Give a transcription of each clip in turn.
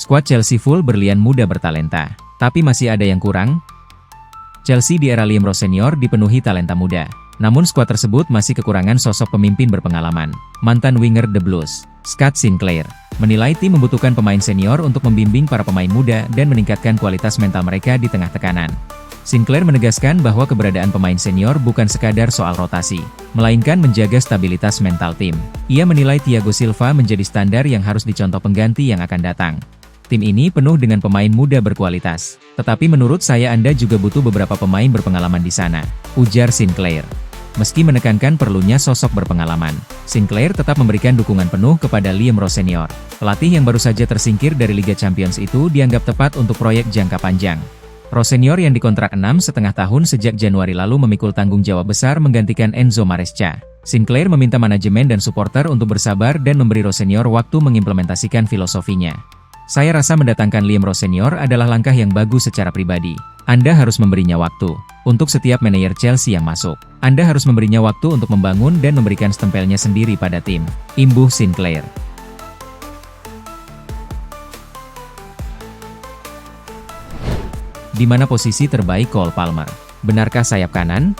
Skuad Chelsea full berlian muda bertalenta. Tapi masih ada yang kurang? Chelsea di era Liam Rose Senior dipenuhi talenta muda. Namun skuad tersebut masih kekurangan sosok pemimpin berpengalaman. Mantan winger The Blues, Scott Sinclair, menilai tim membutuhkan pemain senior untuk membimbing para pemain muda dan meningkatkan kualitas mental mereka di tengah tekanan. Sinclair menegaskan bahwa keberadaan pemain senior bukan sekadar soal rotasi, melainkan menjaga stabilitas mental tim. Ia menilai Thiago Silva menjadi standar yang harus dicontoh pengganti yang akan datang. Tim ini penuh dengan pemain muda berkualitas. Tetapi menurut saya Anda juga butuh beberapa pemain berpengalaman di sana, ujar Sinclair. Meski menekankan perlunya sosok berpengalaman, Sinclair tetap memberikan dukungan penuh kepada Liam Rose Senior. Pelatih yang baru saja tersingkir dari Liga Champions itu dianggap tepat untuk proyek jangka panjang. Rose Senior yang dikontrak 6,5 tahun sejak Januari lalu memikul tanggung jawab besar menggantikan Enzo Maresca. Sinclair meminta manajemen dan supporter untuk bersabar dan memberi Rose Senior waktu mengimplementasikan filosofinya. Saya rasa mendatangkan Liam Rose Senior adalah langkah yang bagus secara pribadi. Anda harus memberinya waktu. Untuk setiap manajer Chelsea yang masuk, Anda harus memberinya waktu untuk membangun dan memberikan stempelnya sendiri pada tim, imbuh Sinclair. Di mana posisi terbaik Cole Palmer? Benarkah sayap kanan?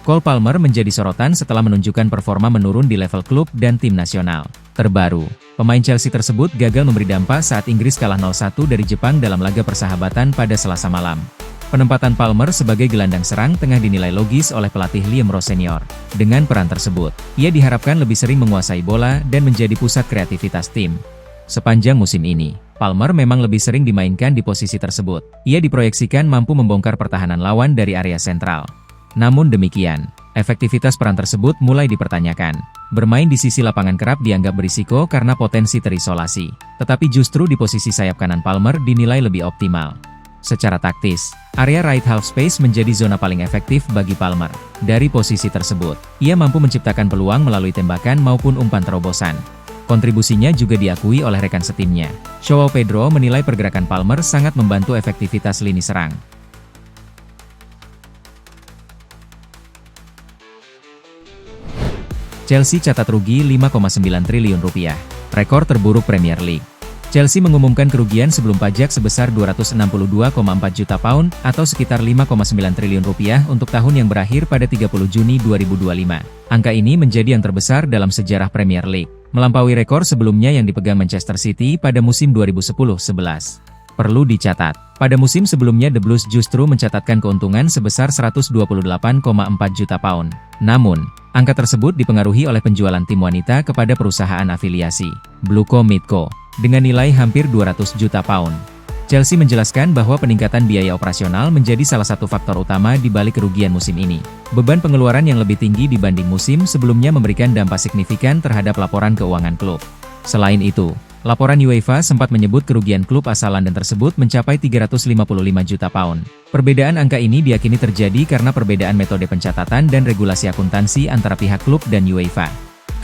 Cole Palmer menjadi sorotan setelah menunjukkan performa menurun di level klub dan tim nasional. Terbaru, pemain Chelsea tersebut gagal memberi dampak saat Inggris kalah 0-1 dari Jepang dalam laga persahabatan pada Selasa malam. Penempatan Palmer sebagai gelandang serang tengah dinilai logis oleh pelatih Liam Rose Senior. Dengan peran tersebut, ia diharapkan lebih sering menguasai bola dan menjadi pusat kreativitas tim. Sepanjang musim ini, Palmer memang lebih sering dimainkan di posisi tersebut. Ia diproyeksikan mampu membongkar pertahanan lawan dari area sentral. Namun demikian, efektivitas peran tersebut mulai dipertanyakan. Bermain di sisi lapangan kerap dianggap berisiko karena potensi terisolasi. Tetapi justru di posisi sayap kanan Palmer dinilai lebih optimal. Secara taktis, area right half space menjadi zona paling efektif bagi Palmer. Dari posisi tersebut, ia mampu menciptakan peluang melalui tembakan maupun umpan terobosan. Kontribusinya juga diakui oleh rekan setimnya. Joao Pedro menilai pergerakan Palmer sangat membantu efektivitas lini serang. Chelsea catat rugi 5,9 triliun rupiah. Rekor terburuk Premier League. Chelsea mengumumkan kerugian sebelum pajak sebesar 262,4 juta pound atau sekitar 5,9 triliun rupiah untuk tahun yang berakhir pada 30 Juni 2025. Angka ini menjadi yang terbesar dalam sejarah Premier League, melampaui rekor sebelumnya yang dipegang Manchester City pada musim 2010-11. Perlu dicatat, pada musim sebelumnya The Blues justru mencatatkan keuntungan sebesar 128,4 juta pound. Namun, angka tersebut dipengaruhi oleh penjualan tim wanita kepada perusahaan afiliasi, Bluco Midco, dengan nilai hampir 200 juta pound. Chelsea menjelaskan bahwa peningkatan biaya operasional menjadi salah satu faktor utama di balik kerugian musim ini. Beban pengeluaran yang lebih tinggi dibanding musim sebelumnya memberikan dampak signifikan terhadap laporan keuangan klub. Selain itu, laporan UEFA sempat menyebut kerugian klub asal London tersebut mencapai 355 juta pound. Perbedaan angka ini diyakini terjadi karena perbedaan metode pencatatan dan regulasi akuntansi antara pihak klub dan UEFA.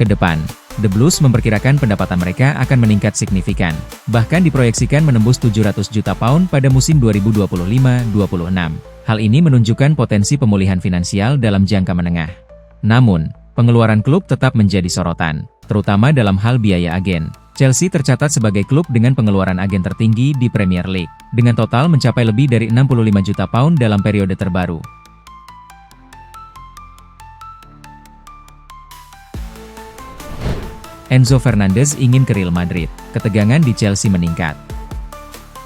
Kedepan, The Blues memperkirakan pendapatan mereka akan meningkat signifikan, bahkan diproyeksikan menembus 700 juta pound pada musim 2025-26. Hal ini menunjukkan potensi pemulihan finansial dalam jangka menengah. Namun, pengeluaran klub tetap menjadi sorotan, terutama dalam hal biaya agen. Chelsea tercatat sebagai klub dengan pengeluaran agen tertinggi di Premier League, dengan total mencapai lebih dari 65 juta pound dalam periode terbaru. Enzo Fernandez ingin ke Real Madrid, ketegangan di Chelsea meningkat.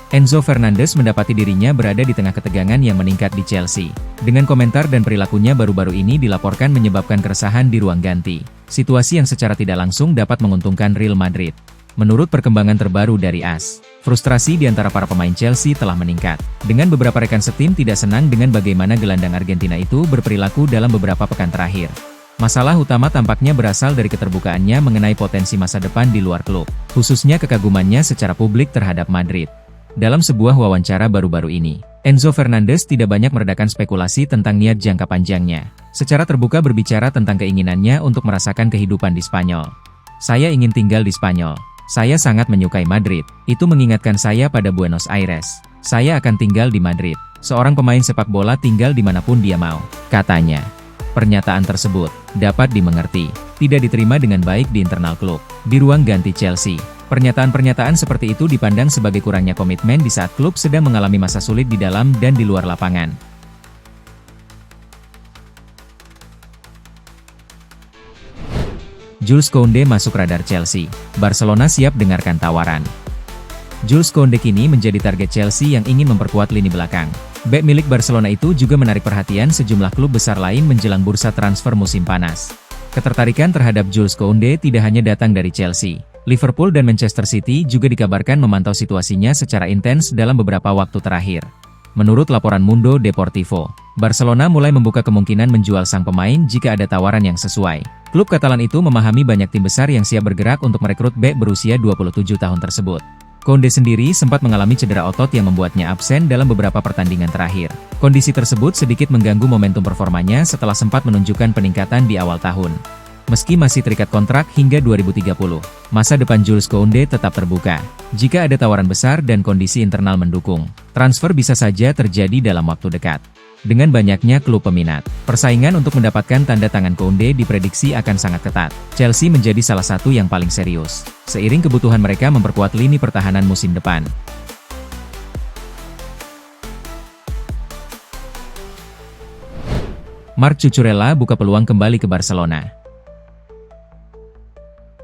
Enzo Fernandez mendapati dirinya berada di tengah ketegangan yang meningkat di Chelsea. Dengan komentar dan perilakunya baru-baru ini dilaporkan menyebabkan keresahan di ruang ganti. Situasi yang secara tidak langsung dapat menguntungkan Real Madrid. Menurut perkembangan terbaru dari AS, frustrasi di antara para pemain Chelsea telah meningkat. Dengan beberapa rekan setim tidak senang dengan bagaimana gelandang Argentina itu berperilaku dalam beberapa pekan terakhir. Masalah utama tampaknya berasal dari keterbukaannya mengenai potensi masa depan di luar klub, khususnya kekagumannya secara publik terhadap Madrid. Dalam sebuah wawancara baru-baru ini, Enzo Fernandez tidak banyak meredakan spekulasi tentang niat jangka panjangnya. Secara terbuka berbicara tentang keinginannya untuk merasakan kehidupan di Spanyol. Saya ingin tinggal di Spanyol. Saya sangat menyukai Madrid. Itu mengingatkan saya pada Buenos Aires. Saya akan tinggal di Madrid. Seorang pemain sepak bola tinggal dimanapun dia mau, katanya. Pernyataan tersebut dapat dimengerti, tidak diterima dengan baik di internal klub. Di ruang ganti Chelsea, Pernyataan-pernyataan seperti itu dipandang sebagai kurangnya komitmen di saat klub sedang mengalami masa sulit di dalam dan di luar lapangan. Jules Koundé masuk radar Chelsea. Barcelona siap dengarkan tawaran. Jules Koundé kini menjadi target Chelsea yang ingin memperkuat lini belakang. Bek milik Barcelona itu juga menarik perhatian sejumlah klub besar lain menjelang bursa transfer musim panas. Ketertarikan terhadap Jules Koundé tidak hanya datang dari Chelsea. Liverpool dan Manchester City juga dikabarkan memantau situasinya secara intens dalam beberapa waktu terakhir. Menurut laporan Mundo Deportivo, Barcelona mulai membuka kemungkinan menjual sang pemain jika ada tawaran yang sesuai. Klub Katalan itu memahami banyak tim besar yang siap bergerak untuk merekrut bek berusia 27 tahun tersebut. Koundé sendiri sempat mengalami cedera otot yang membuatnya absen dalam beberapa pertandingan terakhir. Kondisi tersebut sedikit mengganggu momentum performanya setelah sempat menunjukkan peningkatan di awal tahun. Meski masih terikat kontrak hingga 2030, masa depan Jules Koundé tetap terbuka. Jika ada tawaran besar dan kondisi internal mendukung, transfer bisa saja terjadi dalam waktu dekat. Dengan banyaknya klub peminat, persaingan untuk mendapatkan tanda tangan Koundé diprediksi akan sangat ketat. Chelsea menjadi salah satu yang paling serius, seiring kebutuhan mereka memperkuat lini pertahanan musim depan. Marc Cucurella buka peluang kembali ke Barcelona.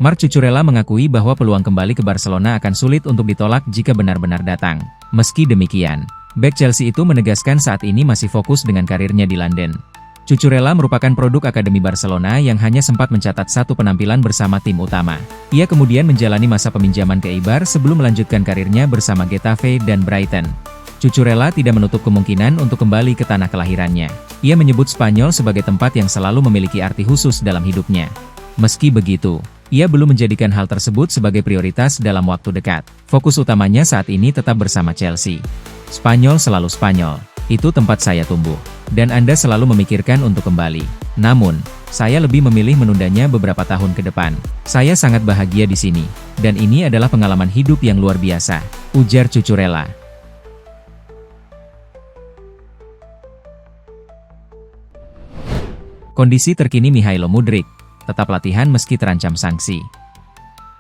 Marc Cucurella mengakui bahwa peluang kembali ke Barcelona akan sulit untuk ditolak jika benar-benar datang. Meski demikian, bek Chelsea itu menegaskan saat ini masih fokus dengan karirnya di London. Cucurella merupakan produk Akademi Barcelona yang hanya sempat mencatat satu penampilan bersama tim utama. Ia kemudian menjalani masa peminjaman ke Eibar sebelum melanjutkan karirnya bersama Getafe dan Brighton. Cucurella tidak menutup kemungkinan untuk kembali ke tanah kelahirannya. Ia menyebut Spanyol sebagai tempat yang selalu memiliki arti khusus dalam hidupnya. Meski begitu, ia belum menjadikan hal tersebut sebagai prioritas dalam waktu dekat. Fokus utamanya saat ini tetap bersama Chelsea. Spanyol selalu Spanyol, itu tempat saya tumbuh. Dan Anda selalu memikirkan untuk kembali. Namun, saya lebih memilih menundanya beberapa tahun ke depan. Saya sangat bahagia di sini. Dan ini adalah pengalaman hidup yang luar biasa, ujar Cucurella. Kondisi terkini Mikhailo Mudryk, tetap latihan meski terancam sanksi.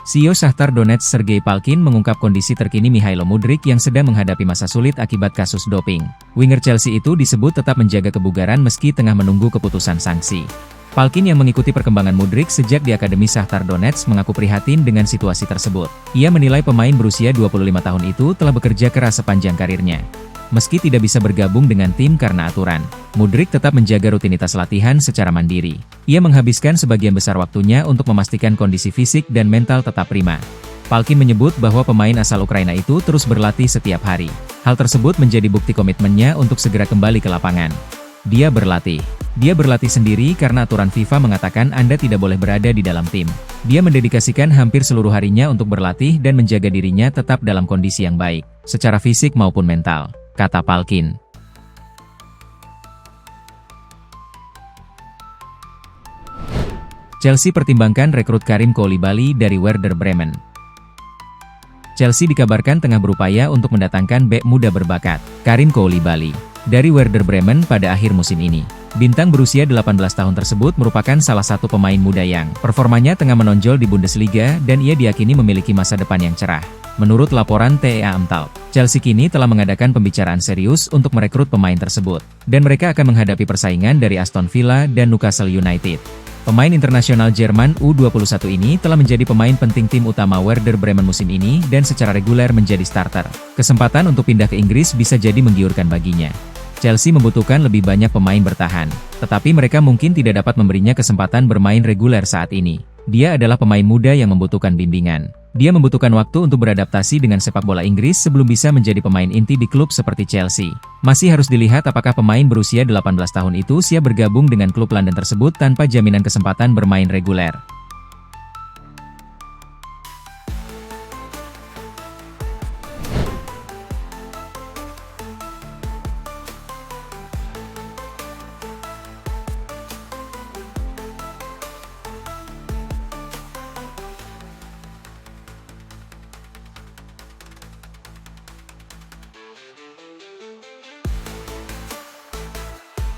CEO Shakhtar Donetsk Sergei Palkin mengungkap kondisi terkini Mikhailo Mudryk yang sedang menghadapi masa sulit akibat kasus doping. Winger Chelsea itu disebut tetap menjaga kebugaran meski tengah menunggu keputusan sanksi. Palkin yang mengikuti perkembangan Mudryk sejak di Akademi Shakhtar Donetsk mengaku prihatin dengan situasi tersebut. Ia menilai pemain berusia 25 tahun itu telah bekerja keras sepanjang karirnya. Meski tidak bisa bergabung dengan tim karena aturan, Mudryk tetap menjaga rutinitas latihan secara mandiri. Ia menghabiskan sebagian besar waktunya untuk memastikan kondisi fisik dan mental tetap prima. Palkin menyebut bahwa pemain asal Ukraina itu terus berlatih setiap hari. Hal tersebut menjadi bukti komitmennya untuk segera kembali ke lapangan. Dia berlatih sendiri karena aturan FIFA mengatakan Anda tidak boleh berada di dalam tim. Dia mendedikasikan hampir seluruh harinya untuk berlatih dan menjaga dirinya tetap dalam kondisi yang baik, secara fisik maupun mental, kata Palkin. Chelsea pertimbangkan rekrut Karim Koulibaly dari Werder Bremen. Chelsea dikabarkan tengah berupaya untuk mendatangkan bek muda berbakat, Karim Koulibaly, dari Werder Bremen pada akhir musim ini. Bintang berusia 18 tahun tersebut merupakan salah satu pemain muda yang performanya tengah menonjol di Bundesliga dan ia diyakini memiliki masa depan yang cerah. Menurut laporan TEA Amtal, Chelsea kini telah mengadakan pembicaraan serius untuk merekrut pemain tersebut, dan mereka akan menghadapi persaingan dari Aston Villa dan Newcastle United. Pemain internasional Jerman U21 ini telah menjadi pemain penting tim utama Werder Bremen musim ini dan secara reguler menjadi starter. Kesempatan untuk pindah ke Inggris bisa jadi menggiurkan baginya. Chelsea membutuhkan lebih banyak pemain bertahan, tetapi mereka mungkin tidak dapat memberinya kesempatan bermain reguler saat ini. Dia adalah pemain muda yang membutuhkan bimbingan. Dia membutuhkan waktu untuk beradaptasi dengan sepak bola Inggris sebelum bisa menjadi pemain inti di klub seperti Chelsea. Masih harus dilihat apakah pemain berusia 18 tahun itu siap bergabung dengan klub London tersebut tanpa jaminan kesempatan bermain reguler.